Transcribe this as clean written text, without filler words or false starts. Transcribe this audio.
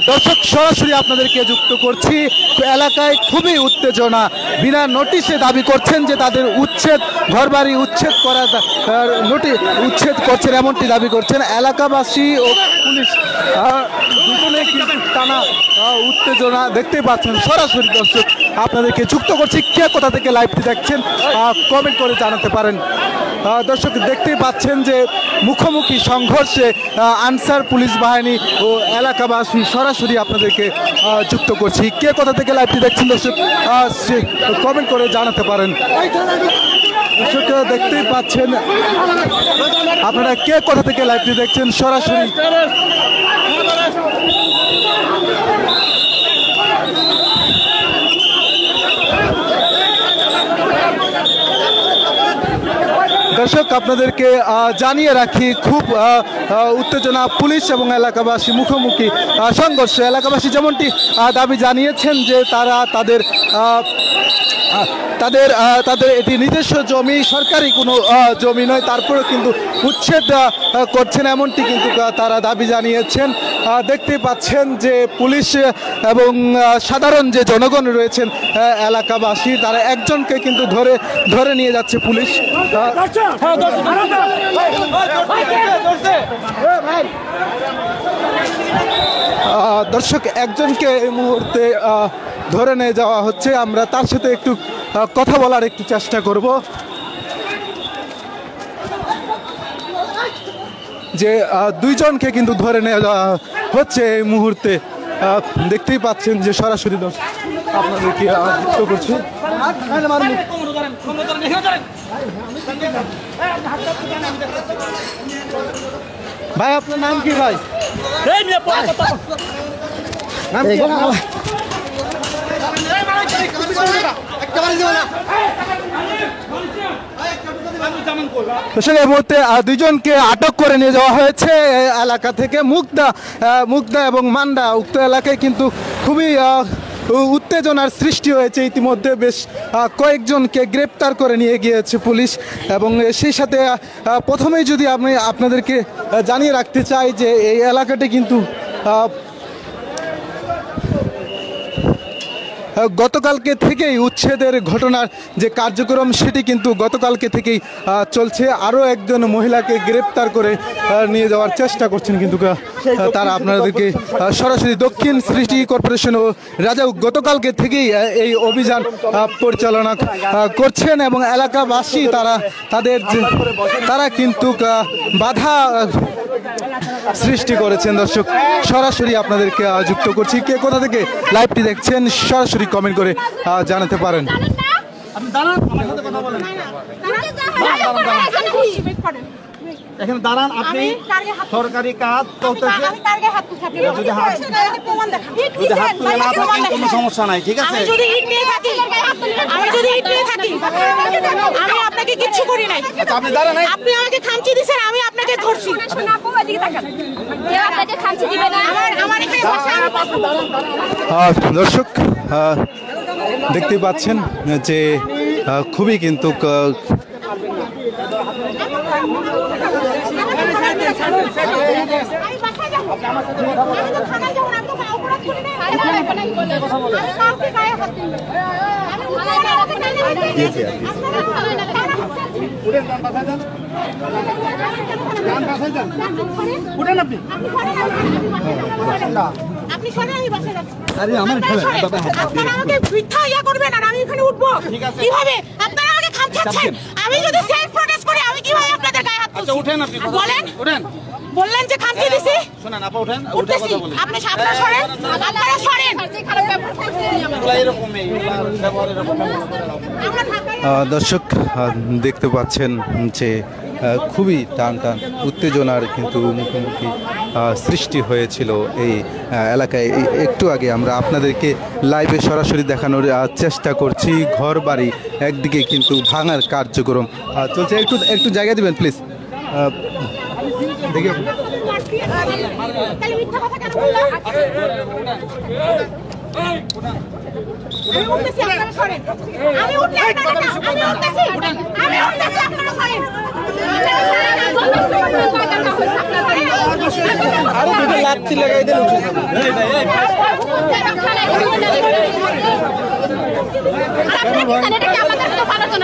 দর্শক সরাসরি আপনাদেরকে যুক্ত করছি। এলাকায় খুবই উত্তেজনা, বিনা নোটিশে দাবি করছেন যে তাদের উচ্ছেদ, ঘরবাড়ি উচ্ছেদ করা উচ্ছেদ করছেন এমনটি দাবি করছেন এলাকাবাসী ও পুলিশ। দুজনে কিন্তু টানা উত্তেজনা দেখতেই পাচ্ছেন। সরাসরি দর্শক আপনাদেরকে যুক্ত করছি। কে কোথা থেকে লাইভটি দেখছেন কমেন্ট করে জানাতে পারেন। দর্শক দেখতেই পাচ্ছেন যে মুখোমুখি সংঘর্ষে আনসার পুলিশ বাহিনী ও এলাকাবাসী। সরাসরি আপনাদেরকে যুক্ত করছি। কে কোথা থেকে লাইভটি দেখছেন দর্শক কমেন্ট করে জানাতে পারেন। দর্শক দেখতেই পাচ্ছেন আপনারা কে কোথা থেকে লাইভটি দেখছেন সরাসরি। দর্শক আপনাদেরকে জানিয়ে রাখি, খুব উত্তেজনা, পুলিশ এবং এলাকাবাসী মুখোমুখি সংঘর্ষ। এলাকাবাসী যেমনটি দাবি জানিয়েছেন যে তারা তাদের এটি নিজস্ব জমি, সরকারি কোনো জমি নয়, তারপরেও কিন্তু উচ্ছেদ করছেন এমনটি কিন্তু তারা দাবি জানিয়েছেন। দেখতে পাচ্ছেন যে পুলিশ এবং সাধারণ যে জনগণ রয়েছেন এলাকাবাসী, তারা একজনকে কিন্তু ধরে নিয়ে যাচ্ছে পুলিশ। দর্শক একজনকে এই মুহূর্তে ধরে নিয়ে যাওয়া হচ্ছে। আমরা তার সাথে একটু কথা বলার একটু চেষ্টা করব। যে দুইজনকে কিন্তু ধরে নিয়ে যাওয়া হচ্ছে এই মুহূর্তে। দেখতেই পাচ্ছেন যে সরাসরি আপনাদেরকে যুক্ত করছি। ভাই আপনার নাম কি ভাই? এই মুহূর্তে দুইজনকে আটক করে নিয়ে যাওয়া হয়েছে এলাকা থেকে। মুগদা এবং মান্ডা উক্ত এলাকায় কিন্তু খুবই উত্তেজনার সৃষ্টি হয়েছে। ইতিমধ্যে বেশ কয়েকজনকে গ্রেপ্তার করে নিয়ে গিয়েছে পুলিশ। এবং সেই সাথে প্রথমেই যদি আমি আপনাদেরকে জানিয়ে রাখতে চাই যে এই এলাকাটি কিন্তু গতকালকে থেকেই উচ্ছেদের ঘটনার যে কার্যক্রম সেটি কিন্তু গতকালকে থেকেই চলছে। আরও একজন মহিলাকে গ্রেপ্তার করে নিয়ে যাওয়ার চেষ্টা করছেন কিন্তু তারা। আপনাদেরকে সরাসরি দক্ষিণ সিটি কর্পোরেশন ও রাজা গতকালকে থেকেই এই অভিযান পরিচালনা করছেন এবং এলাকাবাসী তারা কিন্তু বাধা সৃষ্টি করেছেন। দর্শক সরাসরি আপনাদেরকে যুক্ত করছি। কে কোথা থেকে লাইভটি দেখছেন সরাসরি কমেন্ট করে জানাতে পারেন। এখানে দাঁড়ান, আপনি সরকারি কাজ করতেছেন, কোনো সমস্যা নাই, ঠিক আছে? আমি আপনাকে কিচ্ছু করি নাই, আপনি দাঁড়ান, আপনি আমাকে খামচি দিয়েছেন, আমি আপনাকে ধরছি। দর্শক দেখতে পাচ্ছেন যে খুবই কিন্তু আমাকে মিথ্যা ইয়া করবেন আর আমি এখানে উঠবো কিভাবে? আপনারা আমাকে খামচাচ্ছেন। আমি যদি সেলফ প্রোটেস্ট করি আমি কিভাবে আপনাদের গায়ে হাত তুলছি? উঠেন, আপনি বলেন, উঠেন। বললেন যে খামচি দিছি, শুনুন আপা, উঠেন, উঠে কথা বলেন। আপনি সামনে সরেন, আপনারা সরেন। দর্শক দেখতে পাচ্ছেন যে খুবই টান উত্তেজনার কিন্তু মুখোমুখি সৃষ্টি হয়েছিল এই এলাকায়। একটু আগে আমরা আপনাদেরকে লাইভে সরাসরি দেখানোর চেষ্টা করছি। ঘর বাড়ি একদিকে কিন্তু ভাঙার কার্যক্রম চলছে। একটু জায়গা দিবেন প্লিজ। দেখি আমি উঠতেছি, আপনারা সরেন। আমি উঠলে আপনারা না, আমি উঠতেছি, আপনারা সরেন। আরে দুটো লাত্তি লাগাই দিলে উঠে যাবে। আপনারা কি জানেন এটা কি আমাদের তো ভালো জন্য